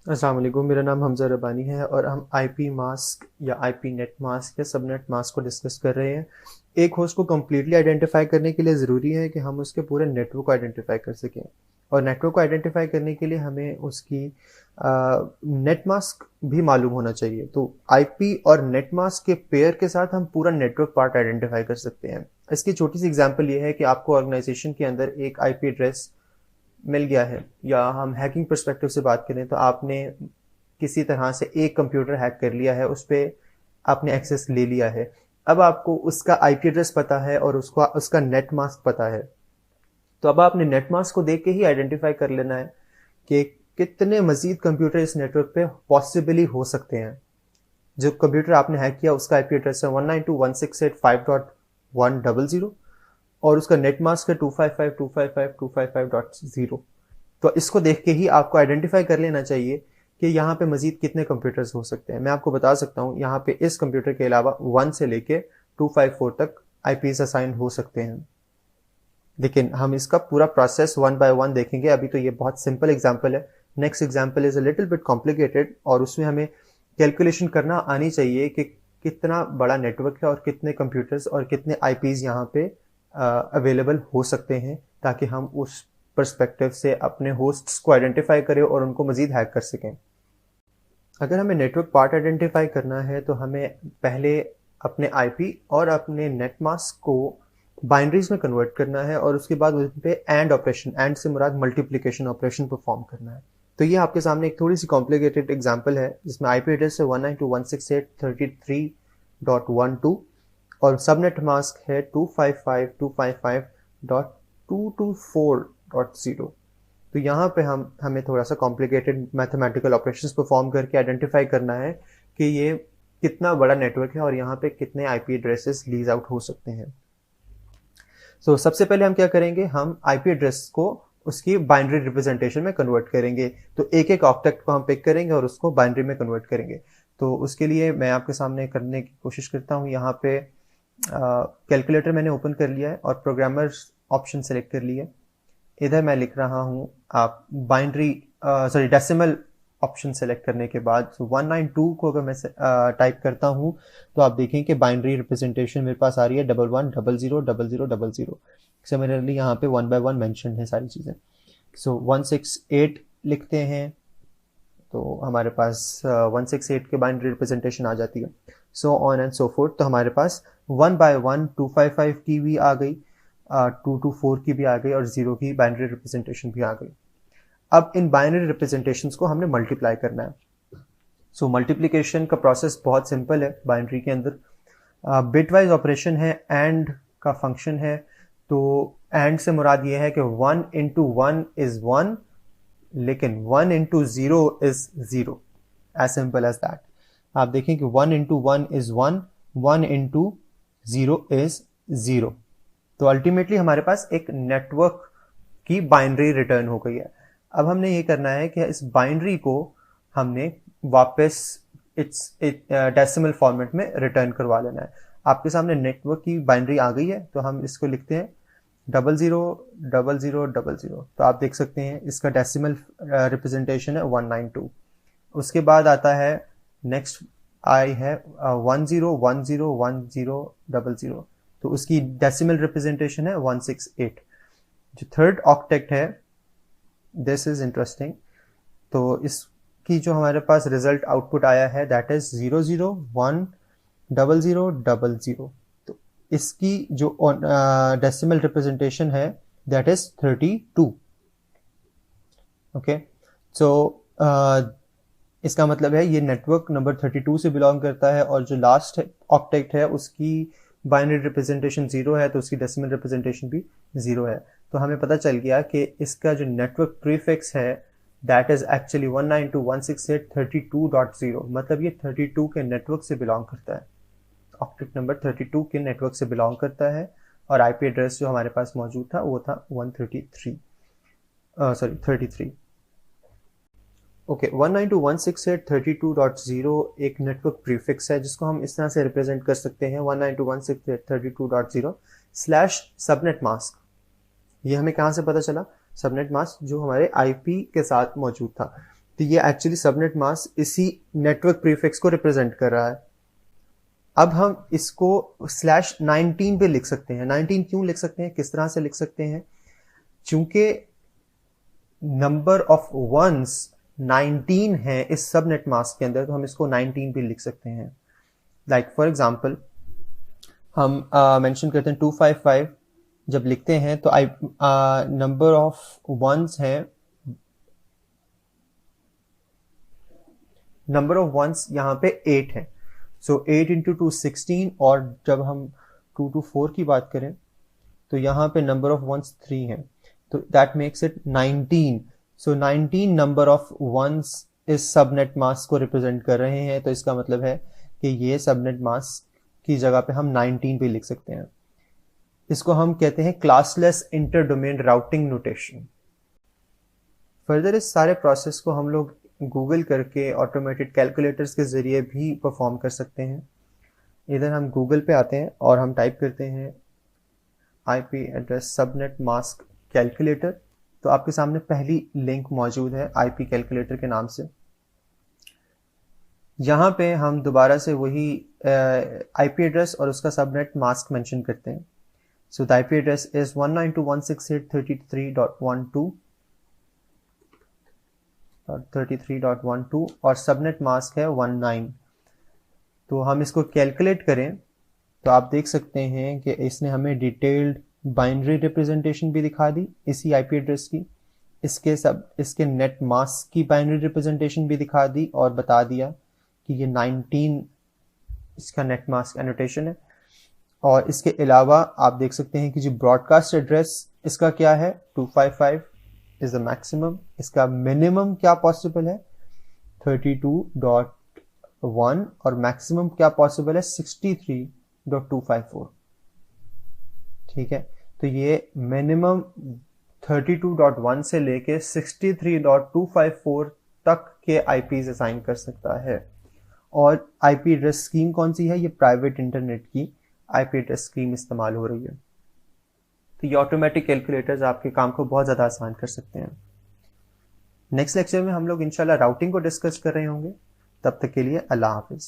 अस्सलाम वालेकुम, मेरा नाम हमज़ा रब्बानी है और हम आईपी मास्क या आईपी नेट मास्क या सबनेट मास्क को डिस्कस कर रहे हैं। एक होस्ट को कम्प्लीटली आइडेंटिफाई करने के लिए ज़रूरी है कि हम उसके पूरे नेटवर्क को आइडेंटिफाई कर सकें, और नेटवर्क को आइडेंटिफाई करने के लिए हमें उसकी नेट मास्क भी मालूम होना चाहिए। तो आईपी और नेट मास्क के पेयर के साथ हम पूरा नेटवर्क पार्ट आइडेंटिफाई कर सकते हैं। इसकी छोटी सी एग्जांपल ये है कि आपको ऑर्गेनाइजेशन के अंदर एक आईपी एड्रेस मिल गया है, या हम हैकिंग पर्सपेक्टिव से बात करें तो आपने किसी तरह से एक कंप्यूटर हैक कर लिया है, उस पर आपने एक्सेस ले लिया है। अब आपको उसका आईपी एड्रेस पता है और उसका उसका नेट मास्क पता है। तो अब आपने नेट मास्क को देख के ही आइडेंटिफाई कर लेना है कि कितने मजीद कंप्यूटर इस नेटवर्क पे पॉसिबली हो सकते हैं। जो कंप्यूटर आपने हैक किया उसका आईपी एड्रेस है 192.168.5.100, और उसका नेट मास्क है 255.255.255.0। तो इसको देख के ही आपको आइडेंटिफाई कर लेना चाहिए कि यहाँ पे मजीद कितने कंप्यूटर्स हो सकते हैं। मैं आपको बता सकता हूँ, यहाँ पे इस कंप्यूटर के अलावा 1 से लेके 254 तक आईपीस असाइन हो सकते हैं। लेकिन हम इसका पूरा प्रोसेस वन बाय वन देखेंगे। अभी तो ये बहुत सिंपल एग्जांपल है। Next example is a little bit complicated, और उसमें हमें कैलकुलेशन करना आनी चाहिए कि कितना बड़ा नेटवर्क है और कितने कंप्यूटर्स और कितने आईपीज यहाँ पे अवेलेबल हो सकते हैं, ताकि हम उस पर्सपेक्टिव से अपने होस्ट्स को आइडेंटिफाई करें और उनको मजीद हैक कर सकें। अगर हमें नेटवर्क पार्ट आइडेंटिफाई करना है तो हमें पहले अपने आईपी और अपने नेट मास्क को बाइनरीज में कन्वर्ट करना है, और उसके बाद उन पे एंड ऑपरेशन, एंड से मुराद मल्टीप्लिकेशन ऑपरेशन परफॉर्म करना है। तो ये आपके सामने एक थोड़ी सी कॉम्प्लिकेटेड एग्जांपल है, जिसमें आईपी एड्रेस है 192.168.33.12 और सबनेट मास्क है 255.255.224.0। तो यहाँ पे हमें थोड़ा सा कॉम्प्लिकेटेड मैथमेटिकल ऑपरेशंस परफॉर्म करके आइडेंटिफाई करना है कि ये कितना बड़ा नेटवर्क है और यहाँ पे कितने आईपी एड्रेसेस लीज आउट हो सकते हैं। सो सबसे पहले हम क्या करेंगे, हम आईपी एड्रेस को उसकी बाइनरी रिप्रेजेंटेशन में कन्वर्ट करेंगे। तो एक एक ऑब्जेक्ट को हम पिक करेंगे और उसको बाइनरी में कन्वर्ट करेंगे। तो उसके लिए मैं आपके सामने करने की कोशिश करता हूँ। यहाँ पे कैलकुलेटर मैंने ओपन कर लिया है और प्रोग्रामर्स ऑप्शन सेलेक्ट कर लिया है। इधर मैं लिख रहा हूँ आप binary sorry decimal option select करने के बाद 192 को अगर मैं टाइप करता हूँ तो आप देखें कि बाइनरी रिप्रेजेंटेशन मेरे पास आ रही है 11000000। सिमिलरली यहाँ पे 1 बाय 1 मेंशन है सारी चीज़ें। सो 168 लिखते हैं तो हमारे पास 168 के बाइनरी रिप्रेजेंटेशन आ जाती है। So on and so fourth. तो हमारे पास 1 बाय 1 255 की भी आ गई, 224 की भी आ गई और 0 की बाइनरी रिप्रेजेंटेशन भी आ गई। अब इन बाइनरी रिप्रेजेंटेशंस को हमने मल्टीप्लाई करना है। सो मल्टीप्लिकेशन का प्रोसेस बहुत सिंपल है बाइनरी के अंदर। बिटवाइज ऑपरेशन है, एंड का फंक्शन है। तो एंड से मुराद ये है कि 1 इंटू 1 इज 1, लेकिन 1 into 0 is 0। As simple as that. आप देखें कि 1 इंटू 1 इज 1, 1 इंटू 0 इज 0। तो अल्टीमेटली हमारे पास एक नेटवर्क की बाइनरी रिटर्न हो गई है। अब हमने ये करना है कि इस बाइनरी को हमने वापस इट्स डेसिमल फॉर्मेट में रिटर्न करवा लेना है। आपके सामने नेटवर्क की बाइनरी आ गई है, तो हम इसको लिखते हैं 000000। तो आप देख सकते हैं इसका डेसिमल रिप्रेजेंटेशन है 192। उसके बाद आता है नेक्स्ट आई है 10101000। तो उसकी डेसिमल रिप्रेजेंटेशन है 168। जो थर्ड ऑक्टेट है, दिस इज इंटरेस्टिंग। तो इसकी जो हमारे पास रिजल्ट आउटपुट आया है दैट इज 00100000। तो इसकी जो डेसिमल रिप्रेजेंटेशन है दैट इज 32। ओके, सो इसका मतलब है ये नेटवर्क नंबर 32 से बिलोंग करता है, और जो लास्ट ऑक्टेट है उसकी बाइनरी रिप्रेजेंटेशन 0 है, तो उसकी डेसिमल रिप्रेजेंटेशन भी 0 है। तो हमें पता चल गया कि इसका जो नेटवर्क प्रीफिक्स है दैट इज एक्चुअली 192.168.32.0। मतलब ये 32 के नेटवर्क से बिलोंग करता है। ऑक्टेट नंबर 32 के नेटवर्क से बिलोंग करता है, और आईपी एड्रेस जो हमारे पास मौजूद था वो था 33। ओके, 192.168.32.0 एक नेटवर्क प्रीफिक्स है जिसको हम इस तरह से रिप्रेजेंट कर सकते हैं 192.168.32.0 स्लैश सबनेट मास्क। ये हमें कहाँ से पता चला? सबनेट मास्क जो हमारे आईपी के साथ मौजूद था। तो ये एक्चुअली सबनेट मास्क इसी नेटवर्क प्रीफिक्स को रिप्रेजेंट कर रहा है। अब हम इसको /19 पे लिख सकते हैं। 19 क्यों लिख सकते हैं, किस तरह से लिख सकते हैं? चूंकि नंबर ऑफ वंस 19 है इस सबनेट मास्क के अंदर, तो हम इसको 19 पे लिख सकते हैं। लाइक फॉर एग्जांपल हम मेंशन करते हैं 255 जब लिखते हैं तो नंबर ऑफ वंस है, नंबर ऑफ वंस यहाँ पे 8 है। सो 8 इंटू 2 16, और जब हम 2 to 4 की बात करें तो यहाँ पे नंबर ऑफ वंस 3 है, तो that makes it 19। So 19 number of ones इस सबनेट मास्क को रिप्रेजेंट कर रहे हैं, तो इसका मतलब है कि ये सबनेट मास्क की जगह पे हम 19 पे लिख सकते हैं। इसको हम कहते हैं classless inter domain routing notation. Further इस सारे प्रोसेस को हम लोग गूगल करके ऑटोमेटेड कैलकुलेटर्स के जरिए भी परफॉर्म कर सकते हैं। इधर हम गूगल पे आते हैं और हम टाइप करते हैं IP address subnet mask calculator, तो आपके सामने पहली लिंक मौजूद है आईपी कैलकुलेटर के नाम से। यहाँ पे हम दोबारा से वही आईपी एड्रेस और उसका सबनेट मास्क मेंशन करते हैं। So the IP address is 192.168.33.12 और सबनेट मास्क है 19। तो हम इसको कैलकुलेट करें तो आप देख सकते हैं कि इसने हमें डिटेल्ड बाइनरी रिप्रेजेंटेशन भी दिखा दी इसी आईपी एड्रेस की, इसके नेट मास्क की बाइनरी रिप्रेजेंटेशन भी दिखा दी और बता दिया कि ये 19 इसका नेट मास्क एनोटेशन है। और इसके अलावा आप देख सकते हैं कि जो ब्रॉडकास्ट एड्रेस इसका क्या है, 255 इज द मैक्सिमम। इसका मिनिमम क्या पॉसिबल है 32.1 और मैक्सिमम क्या पॉसिबल है 63.254। ठीक है, तो ये मिनिमम 32.1 से लेके 63.254 तक के आईपीज असाइन कर सकता है। और आईपी एड्रेस स्कीम कौन सी है, ये प्राइवेट इंटरनेट की आईपी एड्रेस स्कीम इस्तेमाल हो रही है। तो ये ऑटोमेटिक कैलकुलेटर्स आपके काम को बहुत ज़्यादा आसान कर सकते हैं। नेक्स्ट लेक्चर में हम लोग इंशाल्लाह राउटिंग को डिस्कस कर रहे होंगे। तब तक के लिए अल्लाह हाफिज।